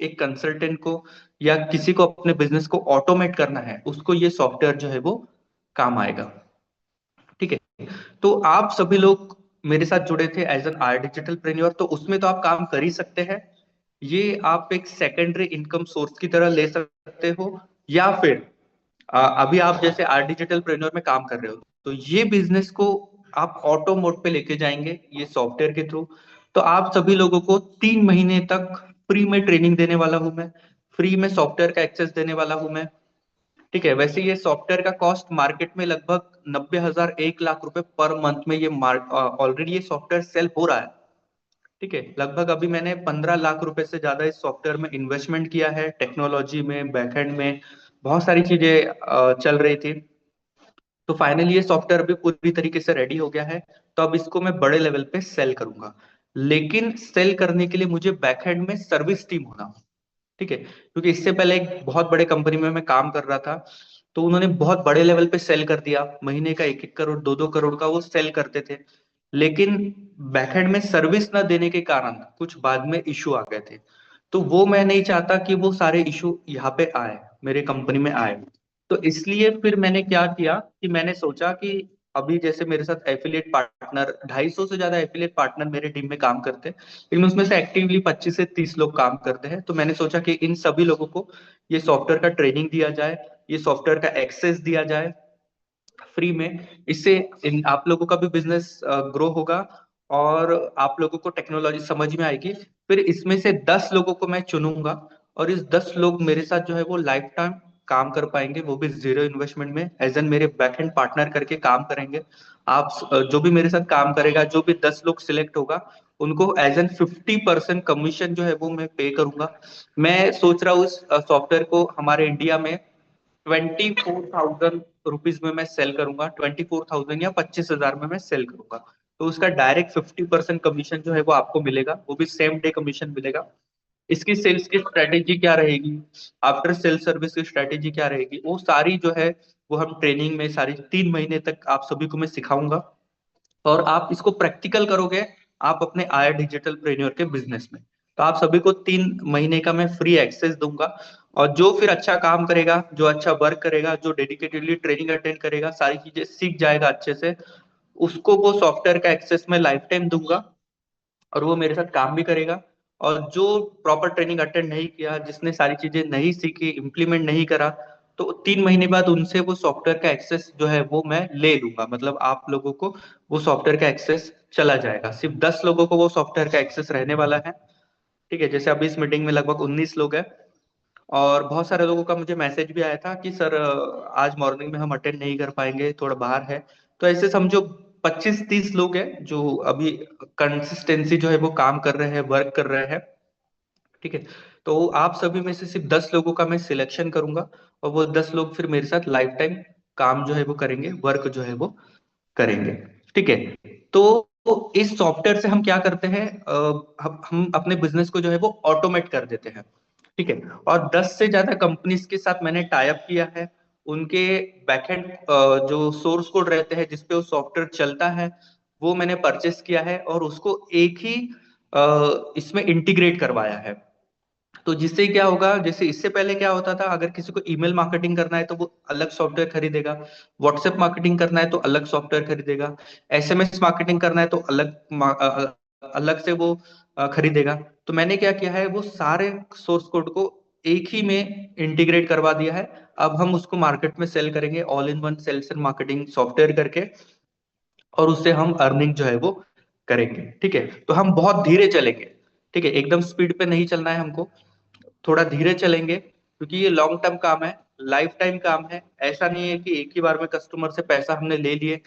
एक कंसल्टेंट को या किसी को अपने बिजनेस को ऑटोमेट करना है, उसको ये सॉफ्टवेयर जो है वो काम आएगा। ठीक है। तो आप सभी लोग मेरे साथ जुड़े थे एज एन आर डिजिटल प्रेन्योर, तो उसमें तो आप काम कर ही सकते हैं। ये आप एक सेकेंडरी इनकम सोर्स की तरह ले सकते हो, या फिर अभी आप जैसे आर डिजिटल प्रेन्योर में काम कर रहे हो, तो ये बिजनेस को आप ऑटो मोड पे लेके जाएंगे ये सॉफ्टवेयर के थ्रू। तो आप सभी लोगों को 3 महीने तक फ्री में ट्रेनिंग देने वाला हूं मैं, फ्री में सॉफ्टवेयर का एक्सेस देने वाला हूं मैं। ठीक है। वैसे ये सॉफ्टवेयर का कॉस्ट मार्केट में लगभग 90,000 1 लाख रुपए पर मंथ में ये ऑलरेडी ये सॉफ्टवेयर सेल हो रहा है। ठीक है। लगभग अभी मैंने 15 लाख रुपए से ज्यादा इस सॉफ्टवेयर में इन्वेस्टमेंट किया है, टेक्नोलॉजी में, बैकएंड में, बहुत सारी चीजें चल रही थी। तो फाइनली ये सॉफ्टवेयर अभी पूरी तरीके से रेडी हो गया है। तो अब इसको मैं बड़े लेवल पे सेल करूंगा, लेकिन सेल करने के लिए मुझे बैकएंड में सर्विस टीम होना। ठीक है। क्योंकि इससे पहले एक बहुत बड़े कंपनी में मैं काम कर रहा था, तो उन्होंने बहुत बड़े लेवल पे सेल कर दिया, महीने का 1-1 करोड़ 2-2 करोड़ का वो सेल करते थे। लेकिन बैकएंड में सर्विस ना देने के कारण कुछ बाद में इशू आ गए थे। तो वो मैं नहीं चाहता कि वो सारे इशू यहाँ पे आए, मेरे कंपनी में आए। तो इसलिए फिर मैंने क्या किया कि मैंने सोचा कि अभी जैसे मेरे साथ एफिलिएट पार्टनर 250 से ज्यादा एफिलिएट पार्टनर मेरे टीम में काम करते हैं, लेकिन उसमें से एक्टिवली 25 से 30 लोग काम करते हैं। तो मैंने सोचा कि इन सभी लोगों को ये सॉफ्टवेयर का ट्रेनिंग दिया जाए, ये सॉफ्टवेयर का एक्सेस दिया जाए फ्री में। इससे इन आप लोगों का भी बिजनेस ग्रो होगा, और आप लोगों को टेक्नोलॉजी समझ में आएगी। फिर इसमें से 10 लोगों को मैं चुनूंगा, और इस 10 लोग मेरे साथ जो है वो लाइफ टाइम काम कर पाएंगे, वो भी जीरो इन्वेस्टमेंट में, एज एन मेरे बैकएंड पार्टनर करके काम करेंगे। आप जो भी मेरे साथ काम करेगा, जो भी 10 लोग सिलेक्ट होगा, उनको एज एन 50% कमीशन जो है वो मैं पे करूंगा। मैं सोच रहा हूँ इस सॉफ्टवेयर को हमारे इंडिया में 24,000 रुपीज में मैं सेल करूंगा, 24,000 या 25,000 में मैं सेल करूंगा। तो उसका डायरेक्ट 50% कमीशन जो है वो आपको मिलेगा, वो भी सेम डे कमीशन मिलेगा। इसकी सेल्स की स्ट्रेटेजी क्या रहेगी, आफ्टर सेल सर्विस की स्ट्रेटेजी क्या रहेगी, वो सारी जो है वो हम ट्रेनिंग में सारी 3 महीने तक आप सभी को मैं सिखाऊंगा। और आप इसको प्रैक्टिकल करोगे आप अपने आया डिजिटल प्रेन्योर के बिजनेस में। तो आप सभी को 3 महीने का मैं फ्री एक्सेस दूंगा, और जो फिर अच्छा काम करेगा, जो अच्छा वर्क करेगा, जो डेडिकेटेडली ट्रेनिंग अटेंड करेगा, सारी चीजें सीख जाएगा अच्छे से, उसको वो सॉफ्टवेयर का एक्सेस मैं लाइफ टाइम दूंगा, और वो मेरे साथ काम भी करेगा। और जो प्रॉपर ट्रेनिंग अटेंड नहीं किया, जिसने सारी चीजें नहीं सीखी, इम्प्लीमेंट नहीं करा, तो 3 महीने बाद उनसे वो सॉफ्टवेयर का एक्सेस जो है वो मैं ले लूंगा। मतलब आप लोगों को वो सॉफ्टवेयर का एक्सेस चला जाएगा, सिर्फ 10 लोगों को वो सॉफ्टवेयर का एक्सेस रहने वाला है। ठीक है। जैसे अभी इस मीटिंग में लगभग 19 लोग हैं, और बहुत सारे लोगों का मुझे मैसेज भी आया था कि सर आज मॉर्निंग में हम अटेंड नहीं कर पाएंगे, थोड़ा बाहर है। तो ऐसे समझो 25-30 लोग हैं जो अभी कंसिस्टेंसी जो है वो काम कर रहे हैं, वर्क कर रहे हैं। ठीक है। तो आप सभी में से सिर्फ 10 लोगों का मैं सिलेक्शन करूंगा, और वो 10 लोग फिर मेरे साथ लाइफ टाइम काम जो है वो करेंगे, वर्क जो है वो करेंगे। ठीक है। तो इस सॉफ्टवेयर से हम क्या करते हैं, हम अपने बिजनेस को जो है वो ऑटोमेट कर देते हैं। ठीक है। और 10 से ज्यादा कंपनीज के साथ मैंने टाई अप किया है। उनके बैकएंड जो सोर्स कोड रहते हैं जिसपे वो सॉफ्टवेयर चलता है, वो मैंने परचेस किया है, और उसको एक ही इसमें इंटीग्रेट करवाया है। तो जिससे क्या होगा, जैसे इससे पहले क्या होता था, अगर किसी को ईमेल मार्केटिंग करना है तो वो अलग सॉफ्टवेयर खरीदेगा, व्हाट्सएप मार्केटिंग करना है तो अलग सॉफ्टवेयर खरीदेगा, एसएमएस मार्केटिंग करना है तो अलग से वो खरीदेगा। तो मैंने क्या किया है, वो सारे सोर्स कोड को एक ही में इंटीग्रेट करवा दिया है। अब हम उसको मार्केट में सेल करेंगे all in one sales and marketing software करके, और उससे हम अर्निंग जो है वो करेंगे। ठीक है। तो हम बहुत धीरे चलेंगे। ठीक है। एकदम स्पीड पे नहीं चलना है हमको, थोड़ा धीरे चलेंगे, क्योंकि ये लॉन्ग टर्म काम है, लाइफ टाइम काम है। ऐसा नहीं है कि एक ही बार में कस्टमर से पैसा हमने ले लिए,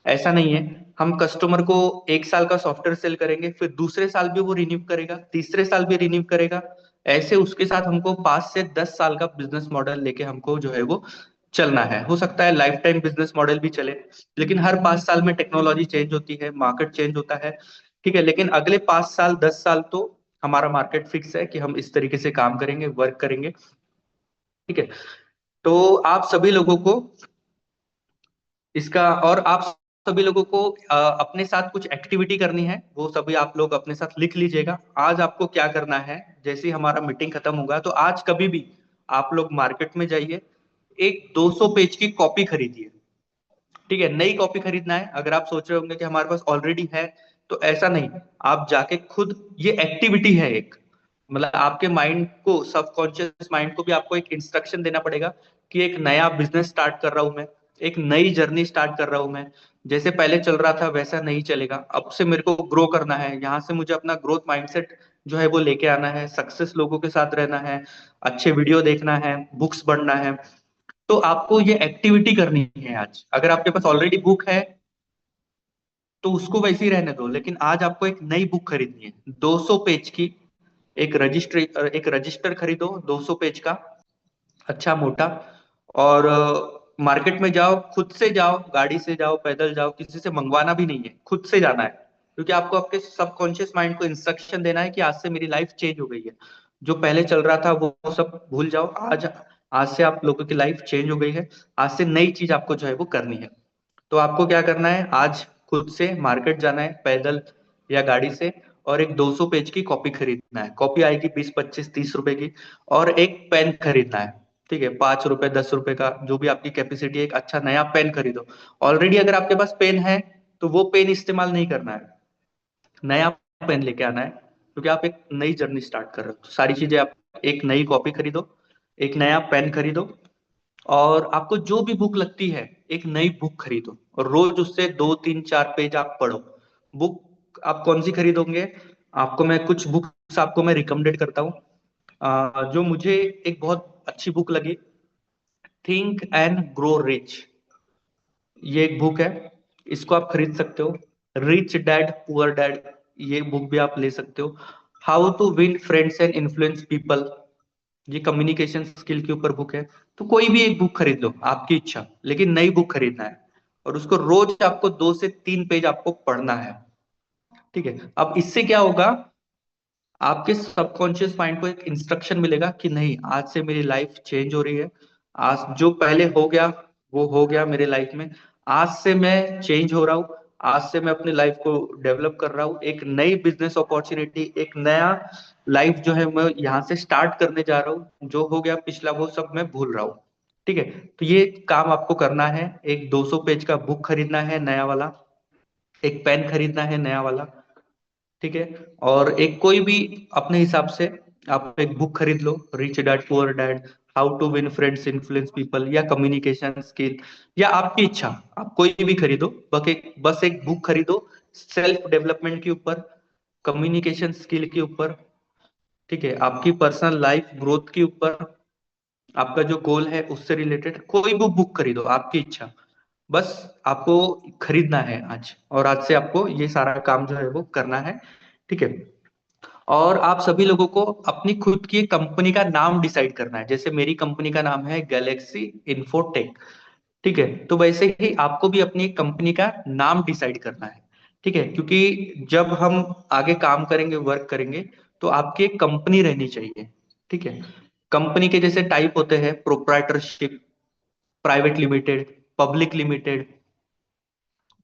ऐसा नहीं है। हम कस्टमर को 1 साल का सॉफ्टवेयर सेल करेंगे, फिर दूसरे साल भी वो रिन्यू करेगा, तीसरे साल भी रिन्यू करेगा। ऐसे उसके साथ हमको 5 से 10 साल का बिजनेस मॉडल लेके हमको जो है वो चलना है। हो सकता है लाइफ टाइम बिजनेस मॉडल भी चले, लेकिन हर 5 साल में टेक्नोलॉजी चेंज होती है, मार्केट चेंज होता है। ठीक है। लेकिन अगले 5 साल 10 साल तो हमारा मार्केट फिक्स है कि हम इस तरीके से काम करेंगे, वर्क करेंगे। ठीक है। तो आप सभी लोगों को इसका, और आप सभी लोगों को अपने साथ कुछ एक्टिविटी करनी है, वो सभी आप लोग अपने साथ लिख लीजिएगा। आज आपको क्या करना है, जैसे ही हमारा मीटिंग खत्म होगा तो आज कभी भी आप लोग मार्केट में जाइए, एक 200 पेज की कॉपी खरीदिए। ठीक है, नई कॉपी खरीदना है। अगर आप सोच रहे होंगे कि हमारे पास ऑलरेडी है, तो ऐसा नहीं, आप जाके खुद, ये एक्टिविटी है एक, मतलब आपके माइंड को, सबकॉन्शियस माइंड को भी आपको एक इंस्ट्रक्शन देना पड़ेगा कि एक नया बिजनेस स्टार्ट कर रहा हूं मैं, एक नई जर्नी स्टार्ट कर रहा हूं मैं। जैसे पहले चल रहा था वैसा नहीं चलेगा, अब से मेरे को ग्रो करना है, यहाँ से मुझे अपना ग्रोथ माइंडसेट जो है वो लेके आना है, सक्सेस लोगों के साथ रहना है, अच्छे वीडियो देखना है, बुक्स पढ़ना है। तो आपको ये एक्टिविटी करनी है आज। अगर आपके पास ऑलरेडी बुक है तो उसको वैसे ही रहने दो, लेकिन आज आपको एक नई बुक खरीदनी है 200 पेज की। एक रजिस्टर खरीदो 200 पेज का, अच्छा मोटा। और मार्केट में जाओ, खुद से जाओ, गाड़ी से जाओ, पैदल जाओ, किसी से मंगवाना भी नहीं है, खुद से जाना है। क्योंकि आपको आपके सबकॉन्शियस माइंड को इंस्ट्रक्शन देना है कि आज से मेरी लाइफ चेंज हो गई है, जो पहले चल रहा था वो सब भूल जाओ। आज आज से आप लोगों की लाइफ चेंज हो गई है, आज से नई चीज आपको जो है वो करनी है। तो आपको क्या करना है, आज खुद से मार्केट जाना है, पैदल या गाड़ी से, और एक 200 पेज की कॉपी खरीदना है। कॉपी आएगी 20, 25, 30 रुपए की। और एक पेन खरीदना है, ठीक है, 5 रुपए 10 रुपए का, जो भी आपकी कैपेसिटी है, एक अच्छा नया पेन खरीदो। ऑलरेडी अगर आपके पास पेन है तो वो पेन इस्तेमाल नहीं करना है, नया पेन लेके आना है, क्योंकि आप एक नई जर्नी स्टार्ट कर रहे हो। तो सारी चीजें आप, एक नई कॉपी खरीदो, एक नया पेन खरीदो, और आपको जो भी बुक लगती है एक नई बुक खरीदो, और रोज उससे 2, 3, 4 पेज आप पढ़ो। बुक आप कौन सी खरीदोगे, आपको मैं कुछ बुक्स आपको मैं रिकमेंडेड करता हूँ। जो मुझे एक बहुत अच्छी बुक लगी, थिंक एंड ग्रो रिच, ये एक बुक है, इसको आप खरीद सकते हो। रिच डैड पुअर डैड, ये बुक भी आप ले सकते हो। How to win friends and influence people, ये कम्युनिकेशन स्किल के ऊपर बुक है। तो कोई भी एक बुक खरीद लो, आपकी इच्छा, लेकिन नई बुक खरीदना है, और उसको रोज आपको 2 से 3 पेज आपको पढ़ना है। ठीक है, अब इससे क्या होगा, आपके सबकॉन्शियस माइंड को एक इंस्ट्रक्शन मिलेगा कि नहीं, आज से मेरी लाइफ चेंज हो रही है। आज जो पहले हो गया वो हो गया मेरे लाइफ में, आज से मैं चेंज हो रहा हूँ। आज से मैं अपनी लाइफ को डेवलप कर रहा हूँ, एक नई बिजनेस अपॉर्चुनिटी, एक नया लाइफ जो है मैं यहाँ से स्टार्ट करने जा रहा हूँ। जो हो गया पिछला वो सब मैं भूल रहा हूँ। ठीक है, तो ये काम आपको करना है। एक 200 पेज का बुक खरीदना है नया वाला, एक पेन खरीदना है नया वाला, ठीक है, और एक कोई भी अपने हिसाब से आप एक बुक खरीद लो, rich dad poor dad, how to win friends influence people, या कम्युनिकेशन स्किल, या आपकी इच्छा, आप कोई भी खरीदो। बस एक बुक खरीदो सेल्फ डेवलपमेंट के ऊपर, कम्युनिकेशन स्किल के ऊपर, ठीक है, आपकी पर्सनल लाइफ ग्रोथ के ऊपर, आपका जो गोल है उससे रिलेटेड कोई भी बुक खरीदो, आपकी इच्छा। बस आपको खरीदना है आज, और आज से आपको ये सारा काम जो है वो करना है। ठीक है, और आप सभी लोगों को अपनी खुद की कंपनी का नाम डिसाइड करना है। जैसे मेरी कंपनी का नाम है गैलेक्सी इन्फोटेक, ठीक है, तो वैसे ही आपको भी अपनी कंपनी का नाम डिसाइड करना है। ठीक है, क्योंकि जब हम आगे काम करेंगे, वर्क करेंगे, तो आपकी एक कंपनी रहनी चाहिए। ठीक है, कंपनी के जैसे टाइप होते हैं, proprietorship, private limited, public limited,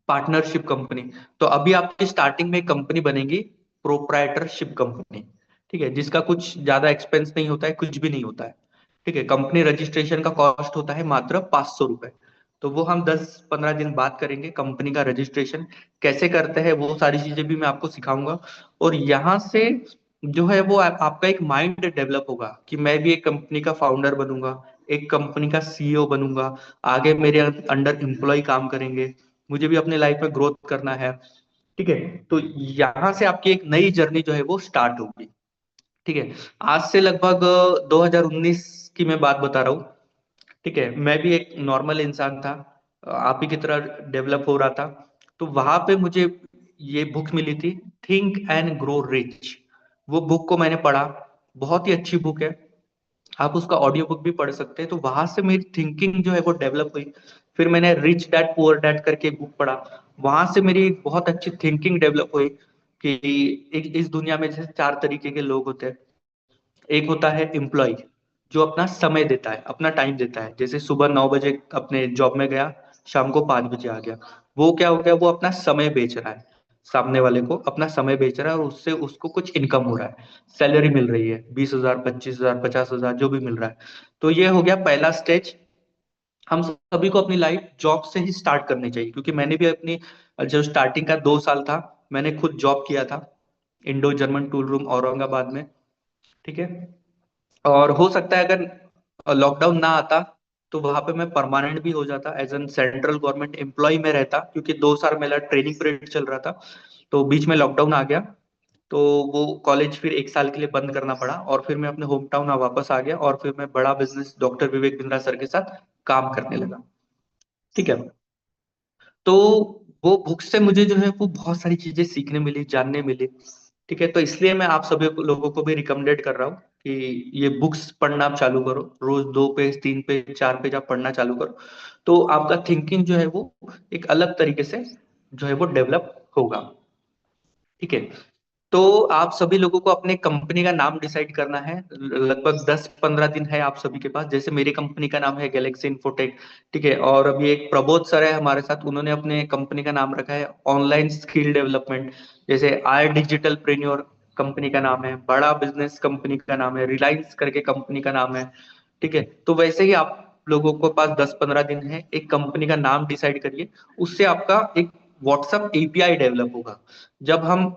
partnership company. तो अभी आपकी स्टार्टिंग में कंपनी बनेगी प्रोप्राइटरशिप कंपनी, ठीक है, जिसका कुछ ज्यादा एक्सपेंस नहीं होता है, कुछ भी नहीं होता है। ठीक है, कंपनी रजिस्ट्रेशन का कॉस्ट होता है मात्र 500 रुपए। तो वो हम 10-15 दिन बात करेंगे, कंपनी का रजिस्ट्रेशन कैसे करते हैं, वो सारी चीजें भी मैं आपको सिखाऊंगा। और यहाँ से जो है वो आपका एक माइंड डेवलप होगा कि मैं भी एक कंपनी का फाउंडर बनूंगा, एक कंपनी का सीईओ बनूंगा, आगे मेरे अंडर एम्प्लॉय काम करेंगे, मुझे भी अपने लाइफ में ग्रोथ करना है। ठीक है, तो यहाँ से आपकी एक नई जर्नी जो है वो स्टार्ट होगी। ठीक है, आज से लगभग 2019 की मैं बात बता रहा हूँ। ठीक है, मैं भी एक नॉर्मल इंसान था, आप ही की तरह डेवलप हो रहा था। तो वहां पे मुझे ये बुक मिली थी, थिंक एंड ग्रो रिच। वो बुक को मैंने पढ़ा, बहुत ही अच्छी बुक है, आप उसका ऑडियो बुक भी पढ़ सकते हैं। तो वहां से मेरी थिंकिंग जो है वो डेवलप हुई। फिर मैंने रिच डैड पुअर डैड करके एक बुक पढ़ा, वहां से मेरी एक बहुत अच्छी थिंकिंग डेवलप हुई कि इस दुनिया में जैसे 4 तरीके के लोग होते हैं। एक होता है एम्प्लॉय, जो अपना समय देता है, अपना टाइम देता है, जैसे सुबह 9 बजे अपने जॉब में गया, शाम को 5 बजे आ गया। वो क्या हो गया, वो अपना समय बेच रहा है, सामने वाले को अपना समय बेच रहा है, और उससे उसको कुछ इनकम हो रहा है, सैलरी मिल रही है 20,000, 25,000, 50,000 जो भी मिल रहा है। तो ये हो गया पहला स्टेज। हम सभी को अपनी लाइफ जॉब से ही स्टार्ट करनी चाहिए, क्योंकि मैंने भी अपनी जो स्टार्टिंग का 2 साल था, मैंने खुद जॉब किया था Indo German tool room Aurangabad में। ठीक है। और हो सकता है अगर लॉकडाउन ना आता तो वहां पे मैं परमानेंट भी हो जाता, as an central government employ में रहता, क्योंकि 2 साल मेरा ट्रेनिंग पीरियड चल रहा था। तो बीच में लॉकडाउन आ गया, तो वो कॉलेज फिर 1 साल के लिए बंद करना पड़ा, और फिर मैं अपने होम टाउन वापस आ गया, और फिर मैं बड़ा business doctor Vivek Bindra sir के साथ काम करने लगा। ठीक है। तो वो बुक से मुझे जो है वो बहुत सारी चीजें सीखने मिली, जानने मिली। ठीक है। तो इसलिए मैं आप सभी लोगों को भी रिकमेंडेड कर रहा हूँ कि ये बुक्स पढ़ना आप चालू करो, रोज 2 पेज, 3 पेज, 4 पेज आप पढ़ना चालू करो। तो आपका थिंकिंग जो है वो एक अलग तरीके से जो है वो डेवलप होगा। ठीक है। तो आप सभी लोगों को अपने कंपनी का नाम डिसाइड करना है। लगभग 10-15 दिन है आप सभी के पास। जैसे मेरी कंपनी का नाम है गैलेक्सी इन्फोटेक। ठीक है। और अभी एक प्रबोध सर है हमारे साथ, उन्होंने अपने कंपनी का नाम रखा है ऑनलाइन स्किल डेवलपमेंट। जैसे आर डिजिटल प्रेन्योर कंपनी का नाम है, बड़ा बिजनेस कंपनी का नाम है, रिलायंस करके कंपनी का नाम है। ठीक है। तो वैसे ही आप लोगों को पास 10-15 दिन है, एक कंपनी का नाम डिसाइड करिए। उससे आपका एक व्हाट्सएप एपीआई डेवलप होगा। जब हम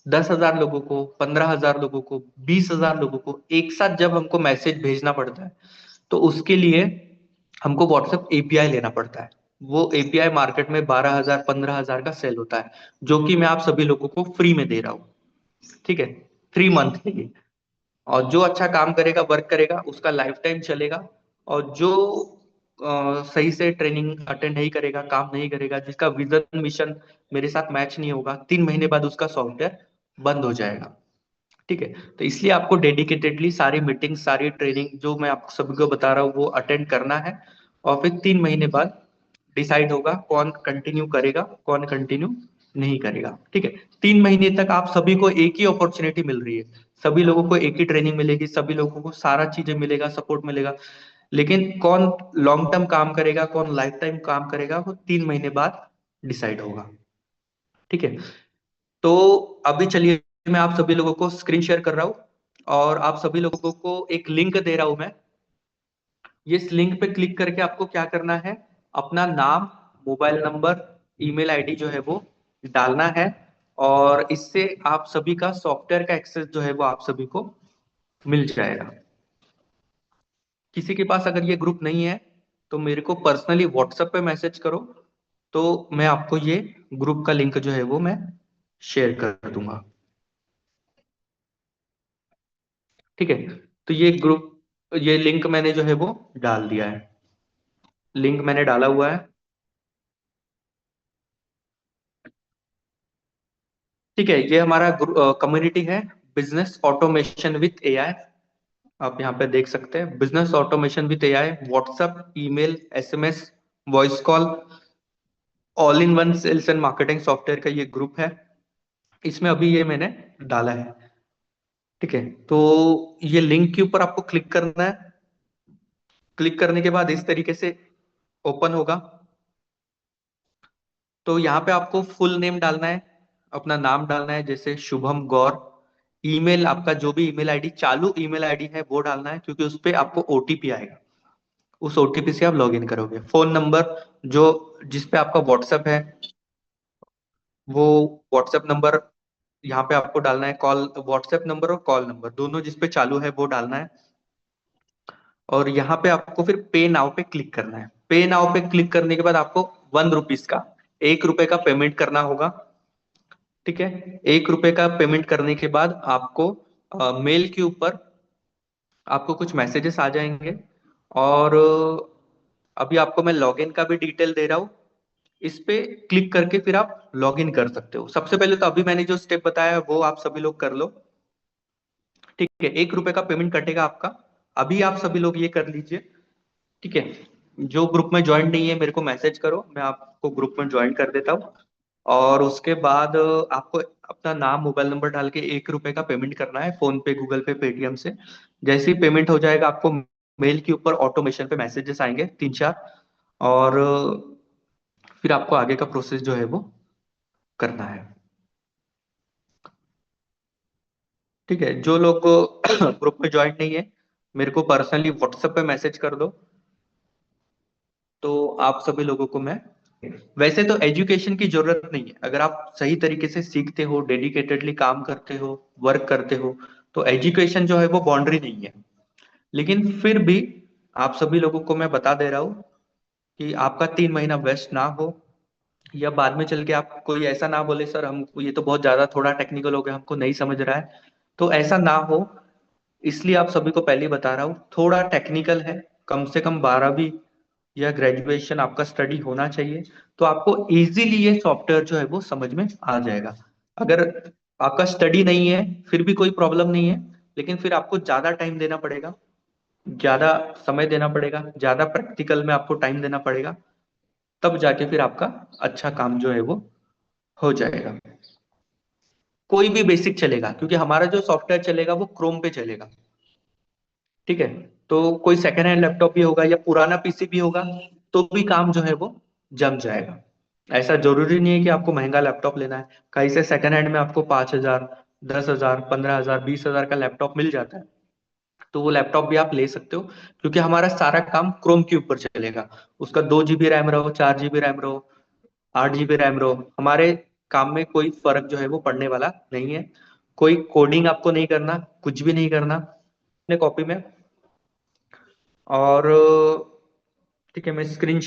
10,000 लोगों को, 15,000 लोगों को, 20,000 लोगों को एक साथ जब हमको मैसेज भेजना पड़ता है, तो उसके लिए हमको व्हाट्सएप एपीआई लेना पड़ता है। वो एपीआई मार्केट में 12,000, 15,000 का सेल होता है, जो कि मैं आप सभी लोगों को फ्री में दे रहा हूँ। ठीक है। 3 मंथ के लिए। और जो अच्छा काम करेगा, वर्क करेगा, उसका लाइफ टाइम चलेगा। और जो सही से ट्रेनिंग अटेंड नहीं करेगा, काम नहीं करेगा, जिसका विजन मिशन मेरे साथ मैच नहीं होगा, 3 महीने बाद उसका सॉफ्टवेयर बंद हो जाएगा। ठीक है। तो इसलिए आपको डेडिकेटेडली सारी मीटिंग, सारी ट्रेनिंग जो मैं आप सभी को बता रहा हूँ वो अटेंड करना है। और फिर 3 महीने बाद डिसाइड होगा कौन कंटिन्यू करेगा, कौन कंटिन्यू नहीं करेगा। ठीक है। 3 महीने तक आप सभी को एक ही अपॉर्चुनिटी मिल रही है, सभी लोगों को एक ही ट्रेनिंग मिलेगी, सभी लोगों को सारा चीजें मिलेगा, सपोर्ट मिलेगा। लेकिन कौन लॉन्ग टर्म काम करेगा, कौन लाइफ टाइम काम करेगा, वो 3 महीने बाद डिसाइड होगा। ठीक है। तो अभी चलिए, मैं आप सभी लोगों को स्क्रीन शेयर कर रहा हूँ, और आप सभी लोगों को एक लिंक दे रहा हूं मैं। ये इस लिंक पे क्लिक करके आपको क्या करना है, अपना नाम, मोबाइल नंबर, ईमेल आईडी जो है वो डालना है। और इससे आप सभी का सॉफ्टवेयर का एक्सेस जो है वो आप सभी को मिल जाएगा। किसी के पास अगर ये ग्रुप नहीं है तो मेरे को पर्सनली व्हाट्सएप पे मैसेज करो, तो मैं आपको ये ग्रुप का लिंक जो है वो मैं शेयर कर दूंगा। ठीक है। तो ये ग्रुप, ये लिंक मैंने जो है वो डाल दिया है, लिंक मैंने डाला हुआ है। ठीक है। ये हमारा कम्युनिटी है, बिजनेस ऑटोमेशन विथ एआई। आप यहाँ पे देख सकते हैं business automation with AI, WhatsApp, email, SMS, voice call, all in one sales and marketing software का ये ग्रुप है। इसमें अभी ये मैंने डाला है। ठीक है। तो ये लिंक के ऊपर आपको क्लिक करना है। क्लिक करने के बाद इस तरीके से ओपन होगा। तो यहाँ पे आपको फुल नेम डालना है, अपना नाम डालना है, जैसे शुभम गौर। ईमेल, आपका जो भी ईमेल आईडी, चालू ईमेल आईडी है वो डालना है, क्योंकि उस पे आपको ओटीपी आएगा। उस ओटीपी से आप लॉग इन करोगे। फोन नंबर, जो जिस पे आपका व्हाट्सएप है, वो व्हाट्सएप नंबर यहाँ पे आपको डालना है। कॉल, व्हाट्सएप नंबर और कॉल नंबर दोनों जिस पे चालू है वो डालना है। और यहाँ पे आपको फिर पे नाउ पे क्लिक करना है। पे नाउ पे क्लिक करने के बाद आपको 1 रुपीज का, 1 रुपए का पेमेंट करना होगा। ठीक है। 1 रुपए का पेमेंट करने के बाद आपको मेल के ऊपर आपको कुछ मैसेजेस आ जाएंगे। और अभी आपको मैं लॉगिन का भी डिटेल दे रहा हूँ। इस पे क्लिक करके फिर आप लॉगिन कर सकते हो। सबसे पहले तो अभी मैंने जो स्टेप बताया है वो आप सभी लोग कर लो। ठीक है। 1 रुपए का पेमेंट कटेगा आपका, अभी आप सभी लोग ये कर लीजिए। ठीक है। जो ग्रुप में ज्वाइन नहीं है मेरे को मैसेज करो, मैं आपको ग्रुप में ज्वाइन कर देता हूँ। और उसके बाद आपको अपना नाम, मोबाइल नंबर डाल के 1 रुपए का पेमेंट करना है, फोन पे, गूगल पे, पेटीएम से। जैसे ही पेमेंट हो जाएगा आपको मेल के ऊपर ऑटोमेशन पे मैसेजेस आएंगे 3-4। और फिर आपको आगे का प्रोसेस जो है वो करना है। ठीक है, जो लोग ग्रुप में ज्वाइन नहीं है, मेरे को पर्सनली व्हाट्सएप पे मैसेज कर दो, तो आप सभी लोगों को मैं, वैसे तो एजुकेशन की जरूरत नहीं है, अगर आप सही तरीके से सीखते हो, डेडिकेटेडली काम करते हो, वर्क करते हो, तो एजुकेशन जो है वो बाउंड्री नहीं है। लेकिन फिर भी आप सभी लोगों को मैं बता दे रहा हूँ कि आपका 3 महीना वेस्ट ना हो, या बाद में चल के आप कोई ऐसा ना बोले सर हमको ये तो बहुत ज्यादा थोड़ा टेक्निकल हो गया, हमको नहीं समझ रहा है, तो ऐसा ना हो। इसलिए आप सभी को पहले ही बता रहा हूँ, थोड़ा टेक्निकल है, कम से कम 12वीं या ग्रेजुएशन आपका स्टडी होना चाहिए, तो आपको इजीली ये सॉफ्टवेयर जो है वो समझ में आ जाएगा। अगर आपका स्टडी नहीं है फिर भी कोई प्रॉब्लम नहीं है, लेकिन फिर आपको ज्यादा टाइम देना पड़ेगा, ज्यादा समय देना पड़ेगा, ज्यादा प्रैक्टिकल में आपको टाइम देना पड़ेगा, तब जाके फिर आपका अच्छा काम जो है वो हो जाएगा। कोई भी बेसिक चलेगा, क्योंकि हमारा जो सॉफ्टवेयर चलेगा वो क्रोम पे चलेगा। ठीक है, तो कोई सेकेंड हैंड लैपटॉप भी होगा या पुराना पीसी भी होगा, तो भी काम जो है वो जम जाएगा। ऐसा जरूरी नहीं है कि आपको महंगा लैपटॉप लेना है, कहीं से सेकेंड हैंड में आपको 5,000, 10,000, 15,000, 20,000 का लैपटॉप मिल जाता है, तो वो लैपटॉप भी आप ले सकते हो, क्योंकि हमारा सारा काम क्रोम के ऊपर चलेगा। उसका 2 GB रैम रहो, 4 GB रैम रहो, 8 GB रैम रहो, हमारे काम में कोई फर्क जो है वो पड़ने वाला नहीं है। कोई कोडिंग आपको नहीं करना, कुछ भी नहीं करना अपने कॉपी में। और ठीक है, मैं स्क्रीन